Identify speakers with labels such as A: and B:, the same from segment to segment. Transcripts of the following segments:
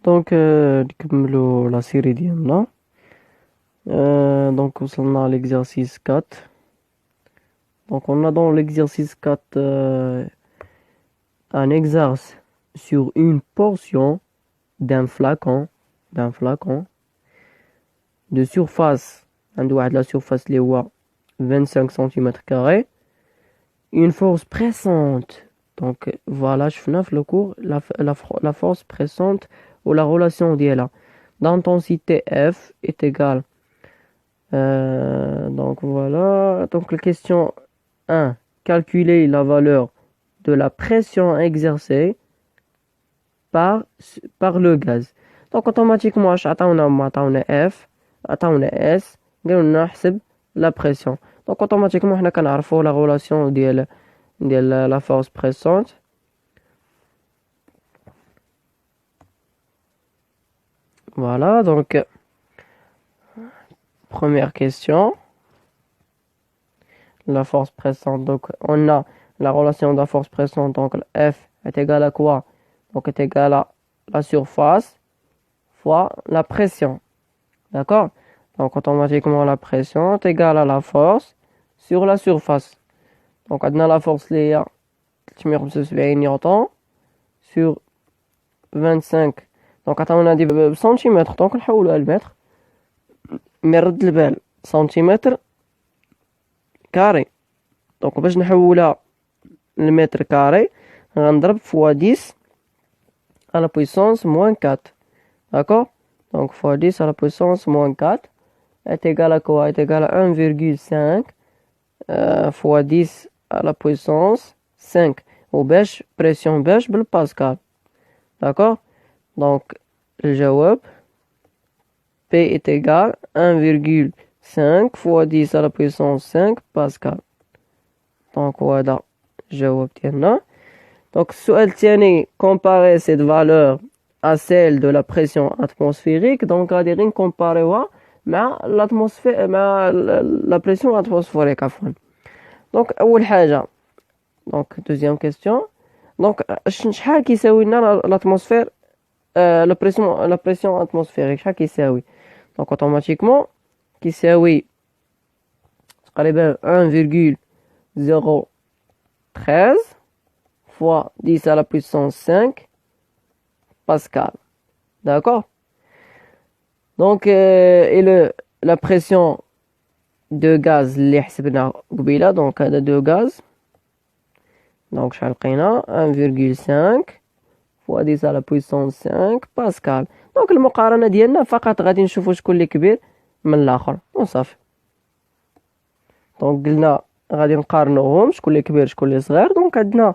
A: Donc, نكملوا la série ديالنا. Donc, وصلنا à l'exercice 4. Donc, on a dans l'exercice 4 un exercice sur une portion d'un flacon de surface. عنده واحد la surface اللي هو 25 cm². Une force pressante. Donc, voilà, شفنا في le cours la force pressante ou la relation ديالها. L'intensité F est égale. Donc, voilà. Donc, la question 1. Calculer la valeur de la pression exercée par le gaz. Donc, automatiquement, عطاونا F, عطاونا S, قالوا لنا نحسب la pression. Donc, automatiquement, حنا كنعرفوا la relation ديال la force pressante. Voilà, donc, première question. La force pressante. Donc, on a la relation de la force pressante. Donc, F est égal à quoi? Donc, est égal à la surface fois la pression. D'accord? Donc, automatiquement, la pression est égale à la force sur la surface. Donc, on a la force اللي هي 375 نيوتن sur 25. Donc, عطاونا دي بسنتيمتر. دونك نحولوها لمتر. مي رد البال سنتيمتر كاري. دونك باش نحولها لمتر كاري غنضرب فوا 10 à la puissance moins 4. D'accord? Donc fois 10 à la puissance moins 4 est égal à quoi? Est égal à 1,5 fois 10 à la puissance 5. Ou باش pression باش بالباسكال. D'accord? Donc le جواب P est égal à 1,5 fois 10 à la puissance 5 pascal. Donc voilà الجواب ديالنا. Donc السؤال الثاني comparer cette valeur à celle de la pression atmosphérique. Donc غادي غير نكومباريوها مع l'atmosphère مع la pression atmosphérique عفوا. Donc أول حاجة. Donc deuxième question. Donc شحال كيساوي لنا l'atmosphère la pression atmosphérique شحال كيساوي؟ Donc automatiquement كيساوي تقريبا 1,013 fois 10 à la puissance 5 pascal. D'accord? Donc et la pression de gaz اللي حسبنا قبيله. Donc هذا de gaz. Donc شحال لقينا 1,5 fois 10 à la puissance 5 pascal. دونك المقارنه ديالنا فقط غادي نشوفوا شكون اللي كبير من الاخر وصافي. دونك قلنا غادي نقارنوهم شكون اللي كبير شكون اللي صغير. دونك عندنا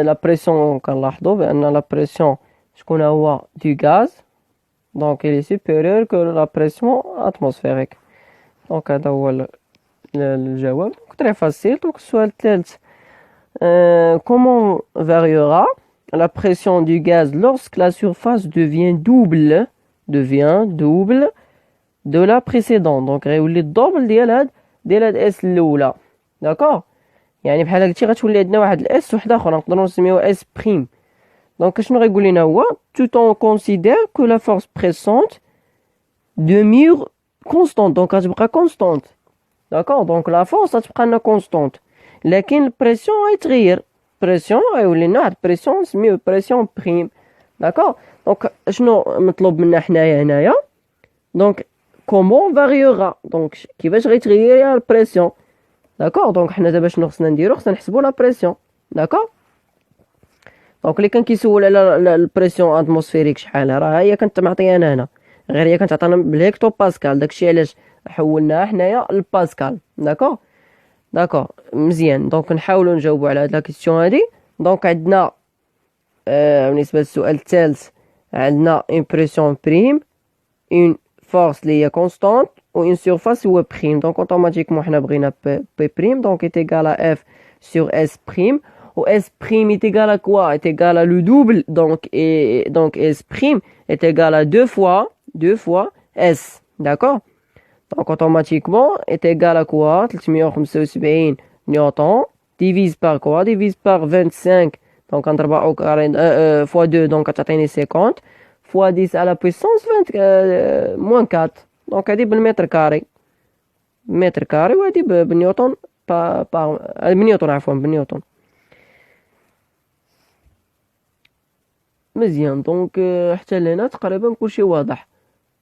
A: لا بريسيون كنلاحظوا بان لا بريسيون شكون هو دو غاز. دونك il est supérieur que la pression atmosphérique. دونك هذا هو الجواب. دونك تري فاسيل. دونك السؤال الثالث comment variera la pression du gaz lorsque la surface devient double de la précédente. Donc غيولي الدوبل ديال هاد اس الاولى. داكور؟ يعني بحال قلتي غتولي عندنا واحد الاس وحده اخرى نقدروا نسميوها اس بريم. دونك شنو غيقول لنا هو tout en considère que la force pressante demeure constante. دونك غتبقى constante. داكور؟ دونك لا فورس غتبقى لنا constante لكن البريسيون غيتغير. بريسيون غيولي لنا واحد بريسيون نسميوه بريسيون بريم. داكور؟ دونك شنو مطلوب منا حنايا هنايا؟ دونك كومون فاريورا. دونك كيفاش غيتغير البريسيون. داكور؟ دونك حنا دابا شنو خصنا نديرو؟ خصنا نحسبو لا بريسيون. داكور؟ دونك اللي كان كيسول على البريسيون اتموسفيريك شحال راه هي كانت معطيانا هنا غير هي كانت عطانا بالهيكتو باسكال. داكشي علاش حولناها حنايا للباسكال. داكور؟ داكور مزيان. دونك نحاولوا نجاوبوا على هاد لا كيسيون هادي. دونك عندنا بالنسبه للسؤال الثالث عندنا اون بريسيون بريم اون فورس اللي هي كونستانت و اون سيرفاس هو بريم. دونك اوتوماتيكمون حنا بغينا بي بريم. دونك ايت ايغال ا اف سور اس بريم. و اس بريم ايت ايغال ا كوا؟ ايت ايغال ا لو دوبل. دونك اس بريم ايت ايغال ا دو فوا اس. داكور؟ Donc automatiquement est égal à quoi? 375 newton divise par quoi? Divise par 25. Donc entre fois 2 donc تعطيني 50 fois 10 à la puissance 20 moins 4. Donc هذه بالمتر كاري. متر كاري وهذه بالنيوتن بالنيوتن عفوا بالنيوتن. مزيان دونك حتى لهنا تقريبا كلشي واضح.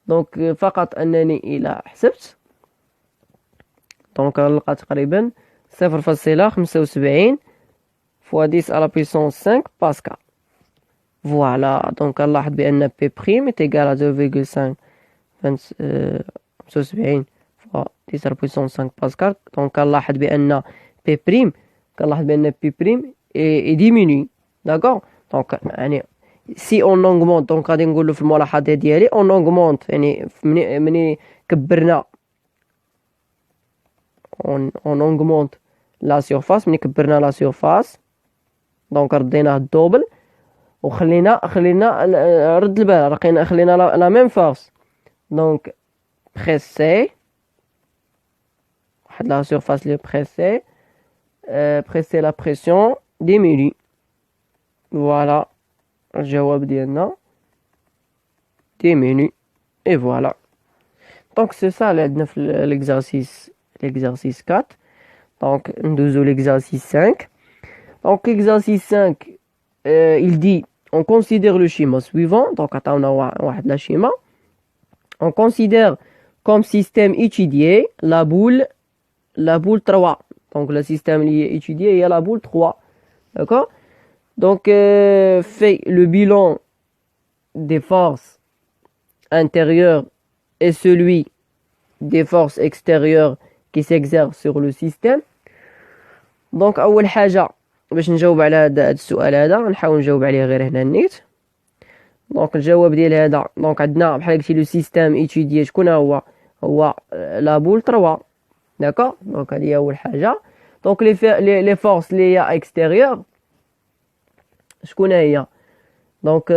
A: دونك فقط انني الى حسبت دونك نلقى تقريبا 0.75 فوا 10 على بيسونس 5 باسكال. فوالا دونك نلاحظ بان بي بريم est égal à 2,75 فوا 10 على بيسونس 5 باسكال. دونك كنلاحظ بان بي بريم بي بريم اي ديميني. داكور دونك يعني سي اون اونغمونت دونك غادي نقولوا في الملاحظه ديالي اون اونغمونت يعني مني كبرنا اون اونغمونت لا سيرفاس مني كبرنا لا سيرفاس دونك رديناه الدوبل وخلينا رد البال خلينا لا ميم فورس دونك بريسي واحد لا سيرفاس لي بريسي بريسي لا بريسيون ديميني. فوالا الجواب ديالنا ديميني اي فوالا. دونك سي سا اللي عندنا في l'exercice 4. دونك ندوزو l'exercice 5. Donc, exercice 5, il dit, on considère le schéma suivant. Donc, la schéma. On considère comme système étudié la boule 3. Donc, le système étudié, il y a la boule 3. D'accord? Donc, fait le bilan des forces intérieures et celui des forces extérieures qui s'exercent sur le système. Donc, أول حاجة باش نجاوب على هذا السؤال هذا نحاول نجاوب عليه غير هنا النيت. دونك الجواب ديال هذا دونك عندنا بحال قلتي لو سيستيم ايتوديي شكون هو لا بول 3. داكور دونك هذه هي اول حاجه. دونك لي فورس لي هي اكستيريور شكون هي دونك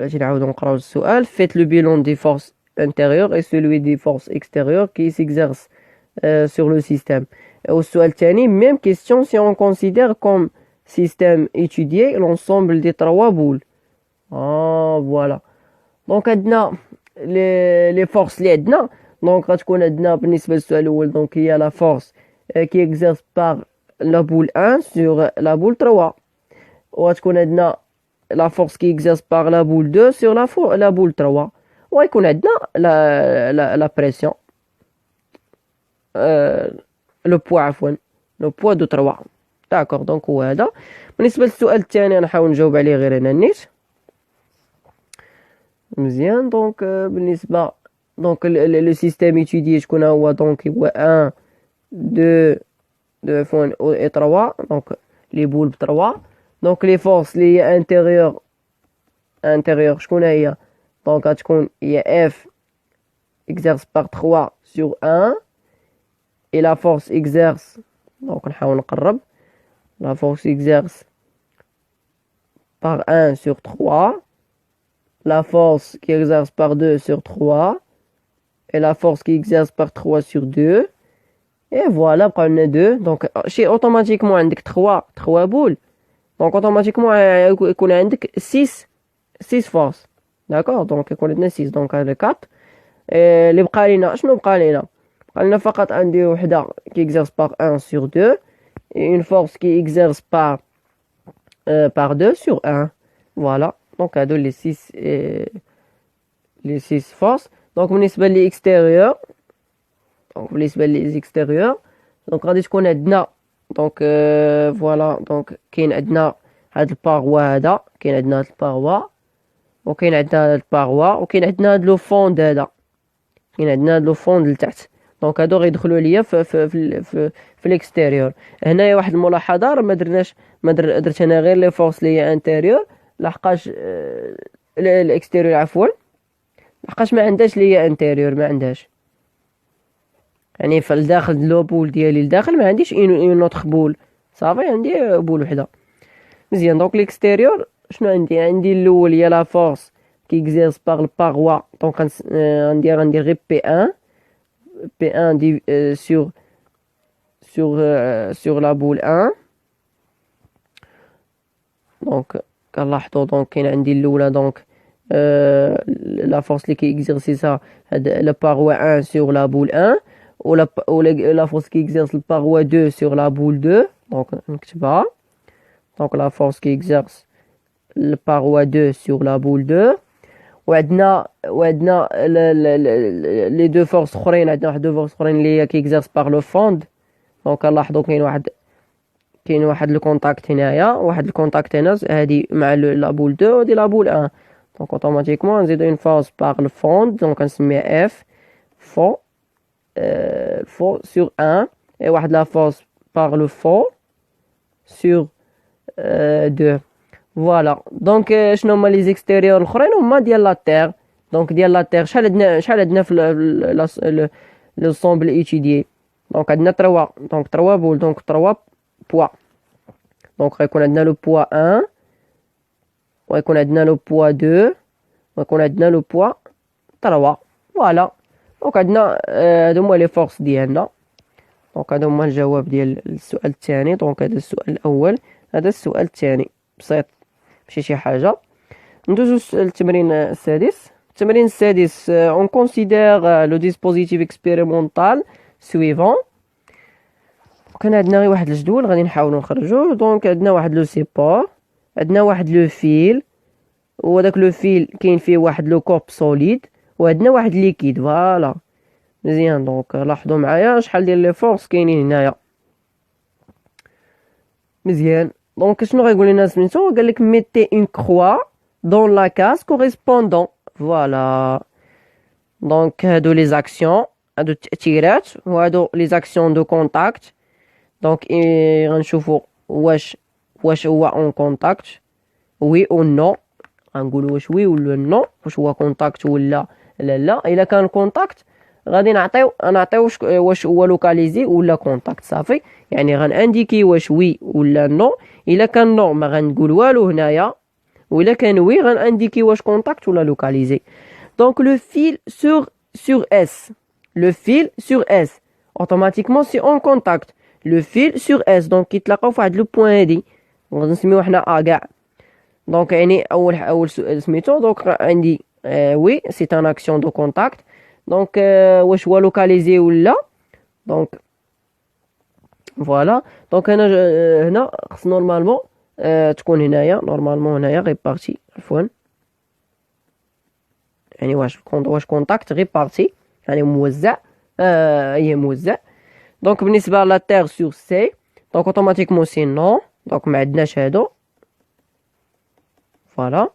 A: باش نعاودو نقراو السؤال. فيت لو بيلون دي فورس intérieures et celui des forces extérieures qui s'exercent sur le système. Au sujet tani, même question si on considère comme système étudié l'ensemble des 3 boules. Ah, voilà. Donc, عندنا les forces اللي عندنا. Donc, غتكون عندنا بالنسبة للسؤال الأول donc il y a la force qui exerce par la boule 1 sur la boule 3. وغتكون عندنا la force qui exerce par la boule 2 sur la boule 3. وغيكون عندنا la pression. لو بوا عفوا لو بوا دو 3. داكور دونك هو هذا. بالنسبه للسؤال الثاني نحاول نجاوب عليه غير هنا النيت. مزيان دونك بالنسبه دونك لو سيستيم ايتوديي شكون هو دونك هو 1 2 فون اي 3 دونك لي بول ب 3. دونك لي فورس لي هي انتيريور شكون هي دونك غتكون هي اف exerce par 3 sur 1 et la force exerce donc نحاول نقرب la force exerce par 1 sur 3 la force qui exerce par 2 sur 3 et la force qui exerce par 3 sur 2 et voilà بقاو لنا 2 دونك شي اوتوماتيكمون عندك 3 بول دونك اوتوماتيكمون يكون عندك 6 فورس. داكور دونك يكون عندنا 6 دونك هذا 4 اللي بقى لينا شنو بقى لينا فقط عندي وحده qui exerce par 1 sur 2 et une force qui exerce par 2 sur 1. Voilà donc هادو les 6 forces. donc بالنسبه لي extérieur دونك بالنسبه لي extérieur دونك غادي تكون عندنا دونك فوالا دونك كاين عندنا هاد الباروا هذا كاين عندنا هاد الباروا وكاين عندنا هاد الباروا وكاين عندنا هاد لو فوند هذا كاين عندنا هاد لو فوند لتحت. دونك هادو غيدخلوا ليا في الاكستيريور. هنايا واحد الملاحظه راه ما درت انا غير لي فورس لي هي انتيريور لحقاش الاكستيريور عفوا لحقاش ما عندهاش لي هي انتيريور ما عندهاش يعني في الداخل لو بول ديالي لداخل ما عنديش اون اوتر بول صافي عندي بول وحده. مزيان دونك ليكستيريور شنو عندي الاول هي لا فورس كي اكزيرس باغ الباروا دونك غندير غير P1 sur la boule 1 دونك كنلاحظوا دونك كاين عندي الاولى دونك la force اللي كيexercer la paroi 1 sur la boule 1 la force qui exerce la paroi 2 sur la boule 2 donc نكتبها donc la force qui exerce la paroi 2 sur la boule 2 وعندنا les deux forces اخرين عندنا واحد deux forces اخرين اللي qui exerce par le fond donc نلاحظوا كاين واحد الكونتاكت هنايا واحد الكونتاكت هنا هادي مع لا بول 2 ودي لا بول 1 دونك اوتوماتيكمون نزيدو اون فورس باغ لو فوند دونك نسميها اف فو سور 1 اي واحد لا فورس باغ لو فو سور 2 فوالا دونك شنو هما لي زيكستيريور الاخرين هما ديال لا تير دونك ديال لا تير شحال عندنا في لو سومبل ايتيديي دونك عندنا 3 دونك 3 بول دونك 3 poids donc غيكون عندنا لو poids 1 ويكون عندنا لو poids 2 ويكون عندنا لو poids 3 فوالا دونك عندنا هادو هما لي فورس ديالنا دونك هادو هما الجواب ديال السؤال الثاني دونك هذا السؤال الاول هذا السؤال الثاني بسيط ماشي شي حاجه ندوزو للتمرين السادس التمرين السادس on considère le dispositif expérimental suivant كان عندنا غير واحد الجدول غادي نحاولوا نخرجوه دونك عندنا واحد لو سيبور عندنا واحد لو فيل وهداك لو فيل كاين فيه واحد لو كورب سوليد وعندنا واحد ليكيد فوالا مزيان دونك لاحظوا معايا شحال ديال لي فورس كاينين هنايا مزيان دونك شنو غايقول لنا سميتو قال لك ميتي اون كروا دون لا كاس كوريسبوندون فوالا دونك هادو لي زاكسيون هادو التأثيرات وهادو لي زاكسيون دو كونتاكت دونك غنشوفوا واش هو اون كونتاكت وي او نو غنقولوا واش وي ولا نو واش هو كونتاكت ولا لا الا كان كونتاكت غادي نعطيو واش هو لوكاليزي ولا كونتاكت صافي يعني غنانديكي واش وي ولا نو الا كان نو ما غنقول والو هنايا ولا كان وي غنانديكي واش كونتاكت ولا لوكاليزي دونك لو فيل sur S le fil sur S automatiquement c'est en contact le fil sur S donc كيتلاقاو فواحد لو بوين هادي غادي نسميوه حنا ا كاع دونك يعني اول سؤال سميتو دونك عندي وي سي ان اكسيون دو كونتاكت دونك واش هو لوكاليزي ولا دونك فوالا دونك هنا خص نورمالمون تكون هنايا نورمالمون هنايا ريبارتي عفوا يعني واش كونتاكت ريبارتي يعني موزع هي موزع دونك بالنسبه لا تير سور سي دونك اوتوماتيكمون سي نو دونك ما عندناش هادو فوالا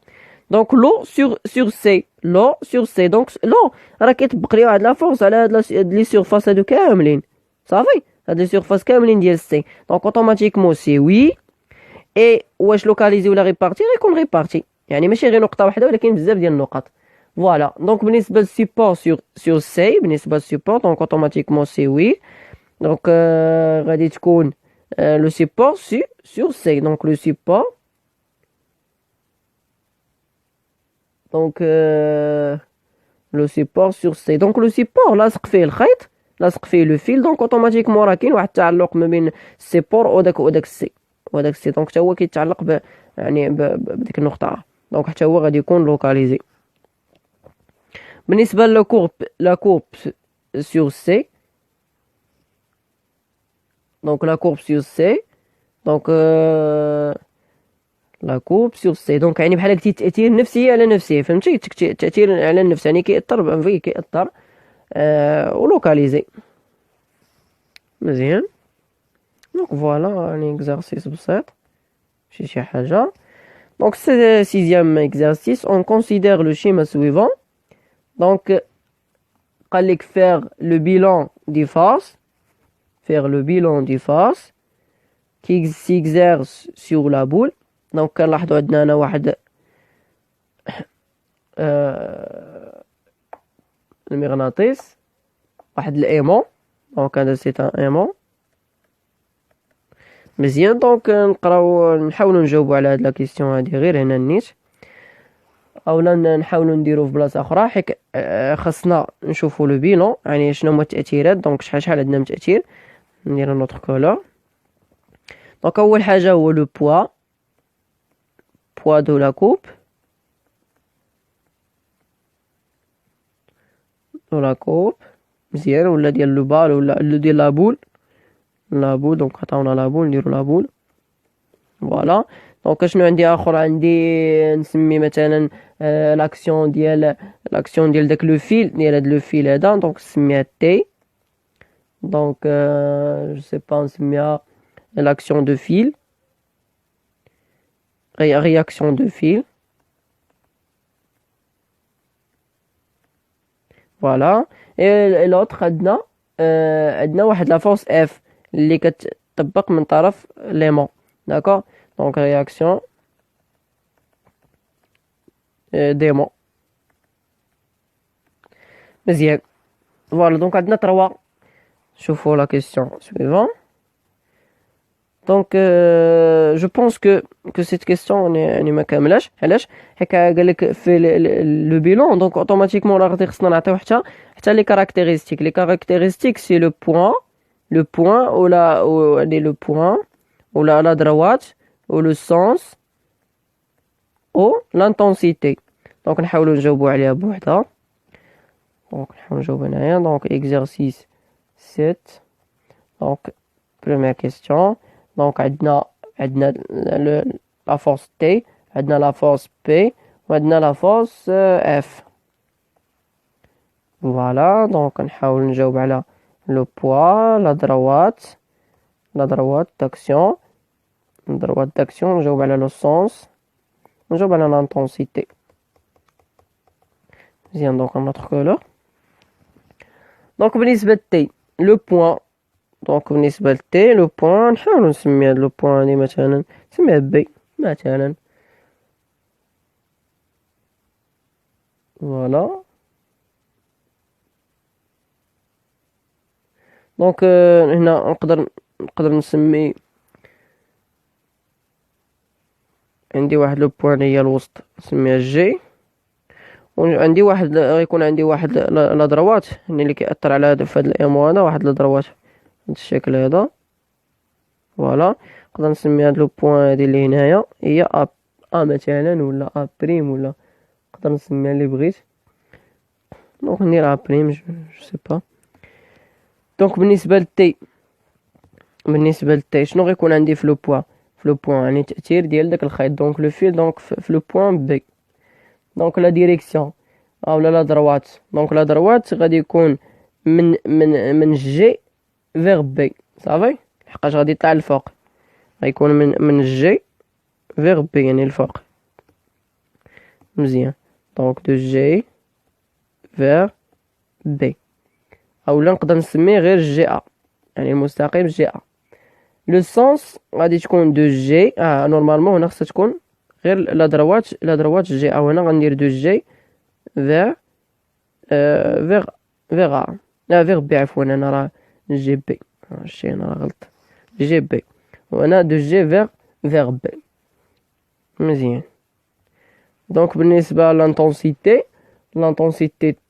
A: دونك لو سور سي لو سور سي دونك لو راه كيطبق لي واحد لا فورس على هاد لي سيرفاس هادو كاملين صافي هاد لي سيرفاس كاملين ديال سي دونك اوتوماتيكمون سي وي اي واش لوكاليزي ولا ريبارتي غيكون ريبارتي يعني ماشي غير نقطه واحده ولكن بزاف ديال النقط فوالا دونك بالنسبه للسيبور سور سي بالنسبه للسيبور دونك اوتوماتيكمون سي وي دونك غادي تكون لو سيبور سور سي دونك لو سيبور دونك لو سيبور سور سي دونك لو سيبور لاصق فيه الخيط لاصق فيه لو فيل دونك اوتوماتيكمون راه كاين واحد التعلق ما بين السيبور وداك السي دونك حتى هو كيتعلق يعني بديك النقطه دونك حتى هو غادي يكون لوكاليزي بالنسبه لا كورب سور سي دونك لا كورب سور سي دونك لا كورب سور سي دونك يعني بحال قلتي تاثير نفسي على نفسيه فهمتي تاثير على النفس يعني كيأثر فيه كيأثر ولوكاليزي مزيان دونك فوالا يعني اكزرسيس بسيط ماشي شي حاجه دونك سيزيام اكزرسيس اون كونسيدير لو شيما سويفون دونك قال لك faire le bilan des forces qui s'exerce sur la boule دونك كنلاحظوا عندنا هنا واحد المغناطيس واحد الايمون دونك هذا سي ان ايمون مزيان دونك نحاولوا نجاوبوا على هاد لا كيسيون هادي غير هنا نيت اولا نحاولوا نديروا في بلاصه اخرى حيت خاصنا نشوفوا لو بيلون يعني شنو هما التاثيرات دونك شحال عندنا من تاثير ندير نوتر كولور دونك اول حاجه هو لو بوا دو لا كوب ولا كوب مزيان، ولا ديال لو بال ولا ديال لابول. لابول دونك عطاونا لابول، نديرو لابول. فوالا. دونك شنو عندي اخر؟ عندي نسمي مثلا لاكسيون ديال داك لو فيل، ديال هاد لو فيل هذا، دونك نسميها تي. دونك جو سي با نسميها لاكسيون دو فيل، réaction de fil. Voilà. Et l'autre عندنا واحد la force F اللي كتطبق من طرف l'aimant. D'accord. Donc réaction d'aimant. مزيان. Voilà. Donc عندنا 3. شوفوا la question suivante. Donc je pense que cette question يعني ما كاملاش. علاش؟ حيت قال لك في لو بيلون، دونك اوتوماتيكمون راه غادي خصنا نعطيو حتى لي كاركتيرستيك سي لو بوين ولا يعني لو بوين ولا لا دروات و لو سونس او لانتونسيتي. دونك نحاولوا نجاوبوا عليها بوحدها. دونك نحاول نجاوب هنايا. دونك اكزرسيس 7. دونك première question. دونك عندنا لا فورس تي، عندنا لا فورس بي، وعندنا لا فورس اف. فوالا. دونك نحاول نجاوب على لو بوا، لا دروات داكسيون، نجاوب على لو سونس، نجاوب على لانتونسيتي. مزيان. دونك نوتر كولور. دونك بالنسبة لتي لو بوين، دونك بالنسبة لتي لو بوين نحاولو نسمي هاد لو بوين هادي مثلا نسميها بي مثلا. فوالا. دونك هنا نقدر نسمي عندي واحد لو بوين هي الوسط نسميها جي، وعندي واحد غيكون عندي واحد لا دروات اللي كيأثر على هذا في هاد الامو هذا، واحد لا دروات هاد الشكل هذا. فوالا. نقدر نسمي هاد لو بوين هادي اللي هنايا هي ا مثلا، ولا ا بريم، ولا نقدر نسميها اللي بغيت. دونك ندير ا بريم جو سي با. دونك بالنسبة لتي شنو غيكون عندي في لو بوين يعني تأثير ديال داك الخيط، دونك لو فيل، دونك في لو بوين بي. دونك لا ديريكسيون اولا لا دروات، دونك لا دروات غادي يكون من جي فيغ بي. صافي. لحقاش غادي يطلع الفوق، غيكون من جي فيغ بي يعني الفوق. مزيان. دونك دو جي فيغ بي، اولا نقدر نسميه غير جي ا يعني المستقيم جي ا. لو سونس غادي تكون دو جي نورمالمون هنا خصها تكون غير لا دروات جي ا، وهنا غندير دو جي فيغ فيغ ا، لا فيغ بي عفوا، انا راه جي بي، هادشي انا راه غلط. جي بي، وهنا دو جي فيغ بي. مزيان. دونك بالنسبة لانتونسيتي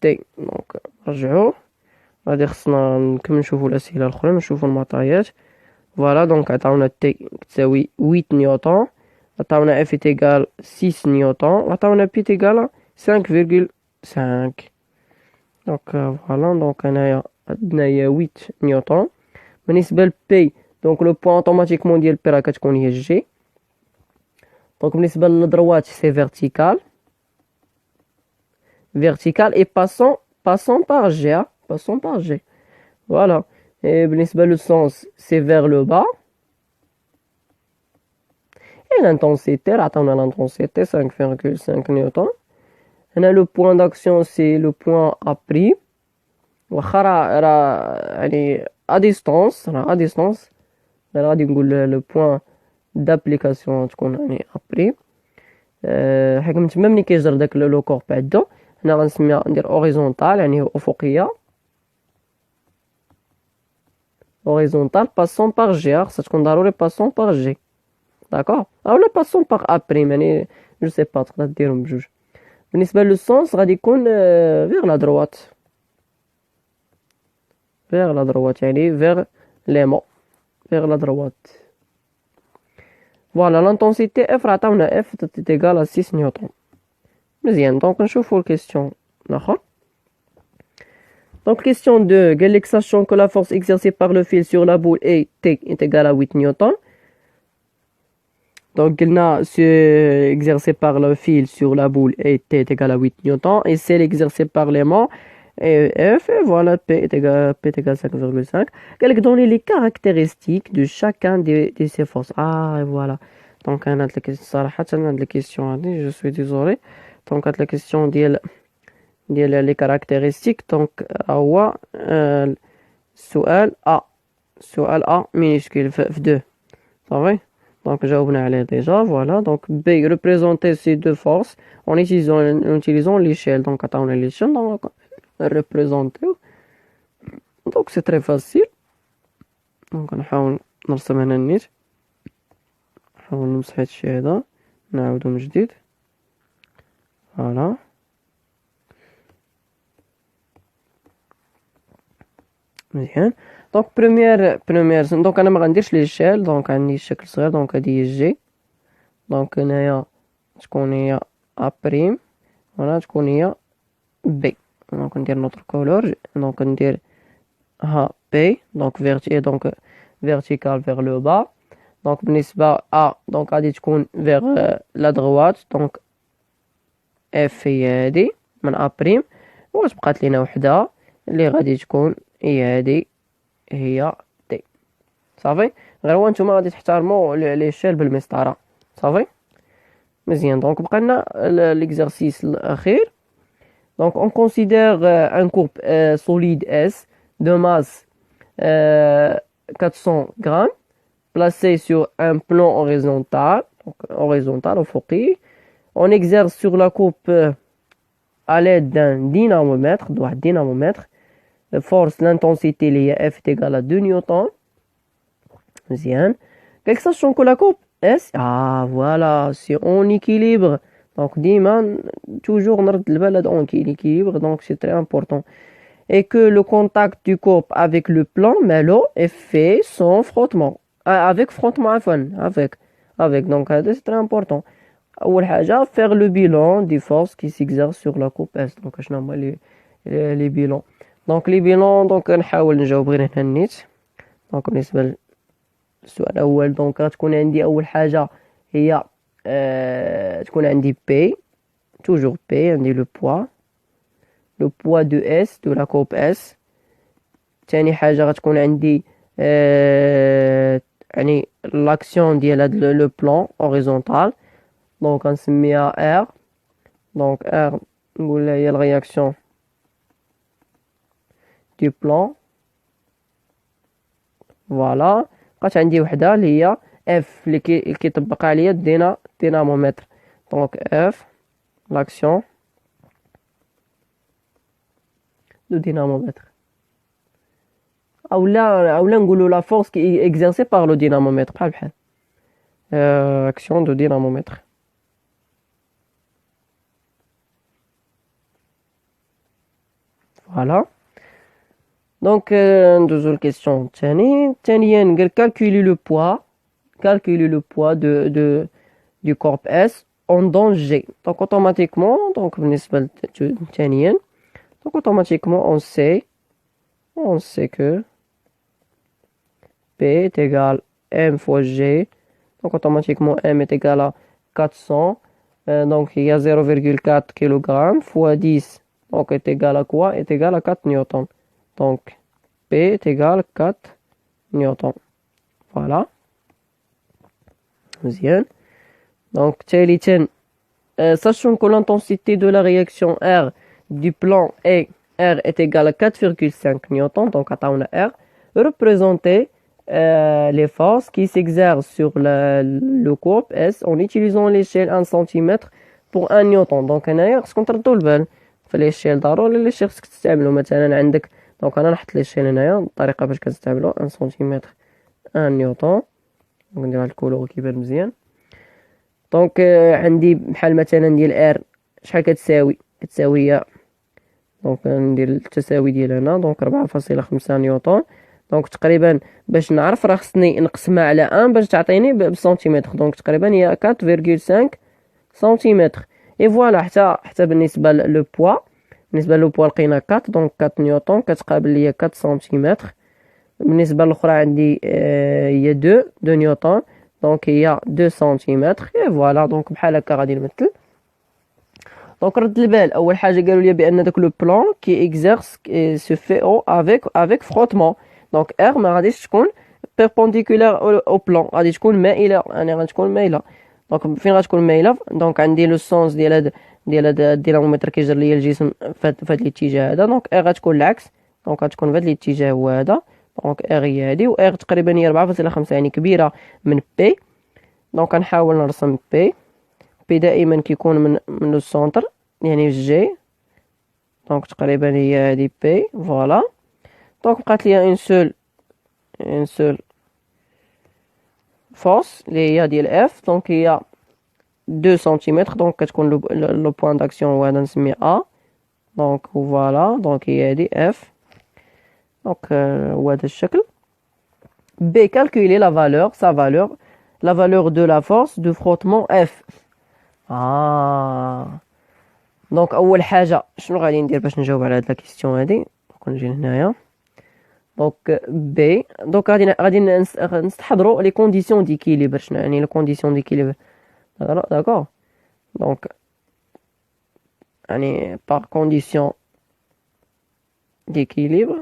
A: تي، دونك نرجعو غادي خصنا نكمل نشوفو الاسئلة الاخرى، نشوفو المعطيات. فوالا. دونك عطاونا تي تساوي 8 نيوتن، عطاونا اف تيغال 6 نيوتن، عطاونا بي تيغال 5,5. دونك فوالا. دونك هنايا عندنا هي 8 نيوتن. بالنسبة لبي، دونك لو بوين اوتوماتيكمون ديال بي راه كتكون هي جي. دونك بالنسبة للدروات سي فيرتيكال اي باسون بار جي. فوالا. Et بالنسبة لو سونس سي vers le bas. Et l'intensité راه عطاونا l'intensité 5,5 نيوتن. هنا لو بوين داكسيون سي لو بوين ا بريم، واخا راه يعني ا ديستونس، غادي نقول لو بوين دابليكاسيون تكون يعني ا بريم. حيت من تما ملي كيجر داك لو كورب عدو، هنا غنسميها ندير اوريزونتال يعني افقية. horizontal passant par G خصها تكون ضروري passant par G. داكوغ. اولا passant par A prime يعني جو سي با، تقدر ديرهم بجوج. بالنسبة لو سونس غادي يكون فيغ لا دروات يعني فيغ ليمون، فيغ لا دروات. فوالا. لانتونسيتي اف راه عطاونا اف تيغال 6 نيوتن. مزيان. دونك نشوفو الكيستيون الاخر. Donc, question 2. Galek, sachant que la force exercée par le fil sur la boule est T est égale à 8 newtons. Donc, c'est exercé par le fil sur la boule est T est égal à 8 newtons. Et celle exercée par l'aimant est F. Et voilà, P est égal à 5,5. Galek, donner les caractéristiques de chacun de ces forces. Ah, et voilà. Donc, on a la question, je suis désolé. Donc, la question les caractéristiques. Donc, سؤال A minuscule في 2. Ça va? Donc, جاوبنا عليه déjà. Voilà. Donc, B, représenter ces deux forces en utilisant l'échelle. Donc, attends, l'échelle. Donc, représenter. Donc, c'est très facile. Donc, نحاول نرسم هنا النيت. نحاول نمسح هادشي هذا. نعاودو من جديد. Voilà. مزيان. دونك بروميير دونك انا ما غنديرش ليشيل. دونك عندي الشكل صغير. دونك هادي هي جي. دونك هنايا تكون هي ا بريم. هنا تكون هي بي. دونك ندير نوتر كولور. دونك ندير ها بي. دونك فيرتيكال فيغ لو با. دونك بالنسبه ا دونك غادي تكون فيغ لا دغوات. دونك اف هي هادي من ا بريم. واش بقات لينا وحده اللي غادي تكون هي هادي هي دي. صافي. غير هو نتوما غادي تحترموا ليشيل بالمسطره. صافي مزيان. دونك بقى لنا ليكزارسيس الاخير. دونك on considère un courbe solide S de masse 400 grammes placé sur un plan horizontal. Donc horizontal افقي. On exerce sur la courbe à l'aide d'un dynamomètre. واحد dynamomètre. Force, l'intensité, F est égale à 2 newtons. Bien. Quelque sachant que la courbe S, ah voilà, c'est en équilibre. Donc, toujours on a en équilibre, donc c'est très important. Et que le contact du courbe avec le plan, mais l'eau est fait sans frottement. Avec frottement, avec. Donc, c'est très important. أول حاجة, faire le bilan des forces qui s'exercent sur la courbe S. Donc, je n'ai les bilans. دونك لي بيلون. دونك نحاول نجاوب غير هنا النيت. دونك بالنسبه للسؤال الاول دونك غتكون عندي اول حاجه هي تكون عندي بي. توجور بي. عندي لو بوا دو اس دو لا كوب اس. ثاني حاجه غتكون عندي يعني لاكسيون ديال هاد لو بلان اوريزونتال. دونك غنسميها ار. دونك ار نقول هي الرياكسيون du plan. فوالا. بقات عندي وحده اللي هي اف اللي كيطبق عليا الدينامومتر. دونك اف لاكسيون دو دينامومتر اولا نقولوا لا فورس كي اكزيرسي بار لو دينامومتر بحال اكسيون دو دينامومتر. فوالا. Donc, deuxième question. Tiens, calculer le poids du corps S en danger. Donc, automatiquement, on sait que P est égal à M fois G. Donc, automatiquement, M est égal à 400. Donc, il y a 0,4 kg fois 10. Donc, est égal à quoi? Est égal à 4 newtons. Donc, P est égal à 4 newtons. Voilà. Bien. Donc, sachant que l'intensité de la réaction R du plan R est égale à 4,5 newtons, donc on a R, représenter les forces qui s'exercent sur le courbe S en utilisant l'échelle 1 cm pour 1 newton. Donc, هنايا خصكم تردوا البال في l'échelle ضروري l'échelle خصك تستعملوا. مثلا عندك دونك انا نحط ليشيل هنايا الطريقه باش كنستعملو 1 سنتيمتر 1 نيوتن. ندير هاد الكولور كيبان مزيان. دونك عندي بحال مثلا ديال ار شحال كتساوي هي. دونك ندير التساوي ديال هنا. دونك 4.5 نيوتن. دونك تقريبا باش نعرف راه خصني نقسمها على 1 باش تعطيني بالسنتيمتر. دونك تقريبا هي 4.5 سنتيمتر. اي فوالا. حتى بالنسبه لو بوا بالنسبة للبوا لقينا 4 دونك 4 نيوتن كتقابل ليا 4 سنتيمتر. بالنسبة للأخرى عندي هي 2 نيوتن دونك هي 2 سنتيمتر. اي فوالا دونك بحال هكا غادي نمثل. دونك رد البال اول حاجه قالوا لي بان داك لو بلان كي اكزيرس سو في او افيك فروتمون. دونك ار ما غاديش تكون بيربونديكولار او بلان، غادي تكون مائله، يعني غتكون مايله. دونك فين غتكون مايله؟ دونك عندي لو سونس ديال هاد الدينامومتر كيجر ليا الجسم في هاد الاتجاه هذا. دونك ار غتكون العكس، دونك غتكون في هاد الاتجاه هو هذا. دونك ار هي هادي، و ار تقريبا هي 4.5 يعني كبيره من بي. دونك غنحاول نرسم بي دائما كيكون من لو سونتر يعني جي. دونك تقريبا هي هادي بي فوالا. دونك بقات ليا اون سول فورس اللي هي ديال اف. دونك هي 2 سنتيمتر. دونك كتكون لو بوين داكسيون هو هذا نسميه ا. دونك فوالا دونك هي هادي اف. دونك هو هذا الشكل. بي كالكولي لا فالور سا فالور لا فالور دو لا فورس دو فروتمون اف. دونك اول حاجه شنو غادي ندير باش نجاوب على هاد لا كيسيون هادي؟ نجي هنايا. دونك بي دونك غادي نستحضروا لي كونديسيون ديكيليبر. شنو يعني لي كونديسيون ديكيليبر؟ داكور. دونك يعني باغ كونديسيون ديكيليبر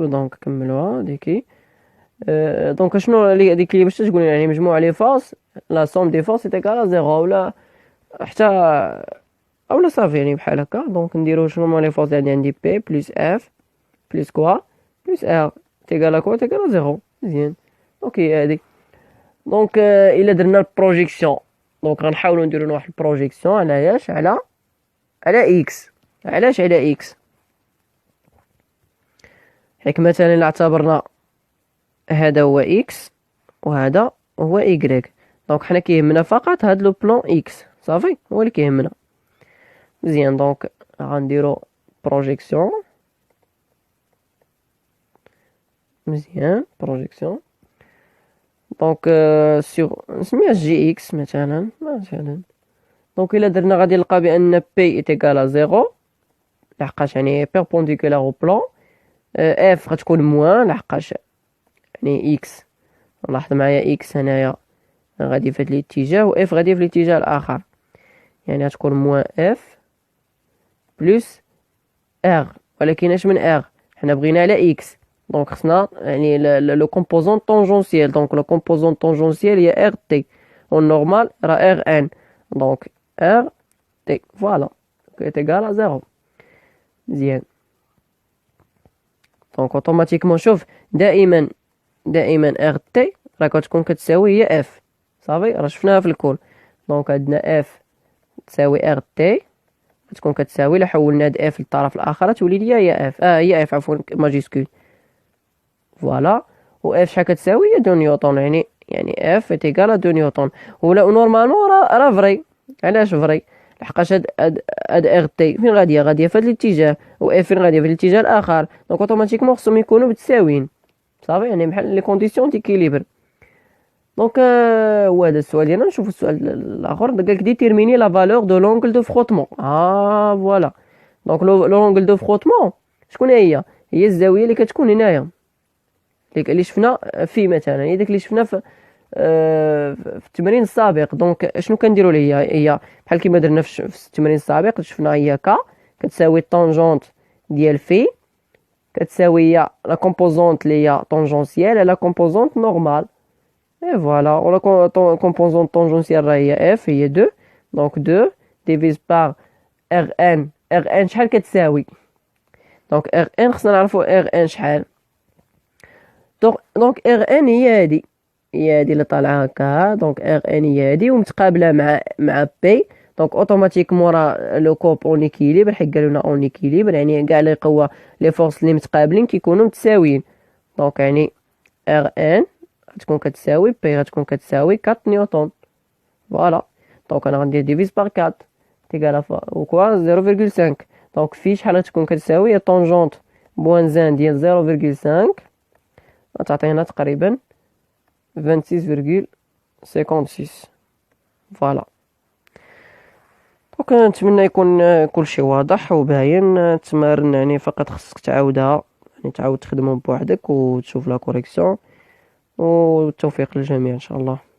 A: دونك كملوها ديكي. دونك شنو ديكيليبر؟ باش تقول يعني مجموع لي فاس لا سوم دي فاس ايكال زيرو ولا حتى اولا صافي يعني بحال هكا. دونك نديرو شنو لي فاس اللي عندي بي بلس اف بلس كوا بلس ار تيكال كوا تيكال زيرو. مزيان. اوكي هادي. دونك الا درنا البروجيكسيون دونك غنحاولوا نديرو واحد البروجيكسيون على اش على اكس. علاش على اكس؟ حيت مثلا الا اعتبرنا هذا هو اكس وهذا هو ايكغيك. دونك حنا كيهمنا فقط هاد لو بلان اكس صافي هو اللي كيهمنا. مزيان. دونك غنديرو بروجيكسيون. مزيان بروجيكسيون. دونك سيغ نسميها جي اكس مثلا. دونك الا درنا غادي نلقى بان بي ايكال زيرو لحقاش يعني بيربونديكولار او بلان. اف غتكون موان لحقاش يعني اكس. لاحظ معايا اكس هنايا غادي في هاد الاتجاه و اف غادي في الاتجاه الاخر، يعني غتكون موان اف بلس ار. ولكن اش من ار؟ حنا بغينا على اكس. دونك خصنا يعني لو كومبوزون طونجونسيال. دونك لو كومبوزون طونجونسيال هي ار تي والنورمال راه ار ان. دونك ار تي فوالا ايكال زيرو. مزيان. دونك اوتوماتيكمون شوف دائما ار تي راه كتكون كتساوي هي اف. صافي راه شفناها في الكول. دونك عندنا اف تساوي ار تي كتكون كتساوي الا حولنا هاد اف للطرف الاخر تولي ليا هي اف. هي اف عفوا ماجيسكول فوالا. و اف شحال كتساوي هي 2 نيوتن يعني اف ايكال 2 نيوتن. ولا نورمالمون راه فري. علاش فري؟ لحقاش هاد ار تي فين غاديه في هاد الاتجاه و اف فين غاديه في الاتجاه الاخر. دونك اوتوماتيكمون خصهم يكونوا متساويين صافي يعني بحال لي كونديسيون ديكيليبر. دونك هو هذا السؤال ديالنا. نشوفوا السؤال الاخر. قالك ديتيرميني لا فالور دو لونغل دو فروتمون. فوالا. دونك لونغل دو فروتمون شكون هي الزاويه اللي كتكون هنايا اللي شفنا في مثلا هي ديك اللي شفنا في التمرين السابق. دونك شنو كنديروا ليها؟ هي بحال كيما درنا في التمرين السابق شفنا هي ك كتساوي طونجونت ديال في كتساوي هي لا كومبوزونت اللي هي طونجونسيال على كومبوزونت نورمال. اي فوالا. ولا كومبوزونت طونجونسيال راه هي اف هي 2. دونك 2 ديفيز بار ار ان شحال كتساوي؟ دونك ار ان خصنا نعرفوا ار ان شحال. دونك ار ان هي هادي اللي طالعه هكا. دونك ار ان هي هادي ومتقابله مع بي. دونك اوتوماتيكمون راه لو كوب اون ايكيليبر حيت قالوا لنا اون ايكيليبر يعني كاع لي قوه لي فورس اللي متقابلين كيكونوا متساويين. دونك يعني ار ان غتكون كتساوي بي غتكون كتساوي 4 نيوتن فوالا. دونك انا غندير ديفيز بار 4 تيكال وكوا 0.5. دونك في شحال غتكون كتساوي طونجونت بوان زان ديال 0.5 غتعطينا تقريبا 26.56 فوالا. وكنتمنى يكون كل شيء واضح وباين. التمارين يعني فقط خصك تعاودها، يعني تعاود تخدمهم بوحدك وتشوف لا كوريكسيون. والتوفيق للجميع ان شاء الله.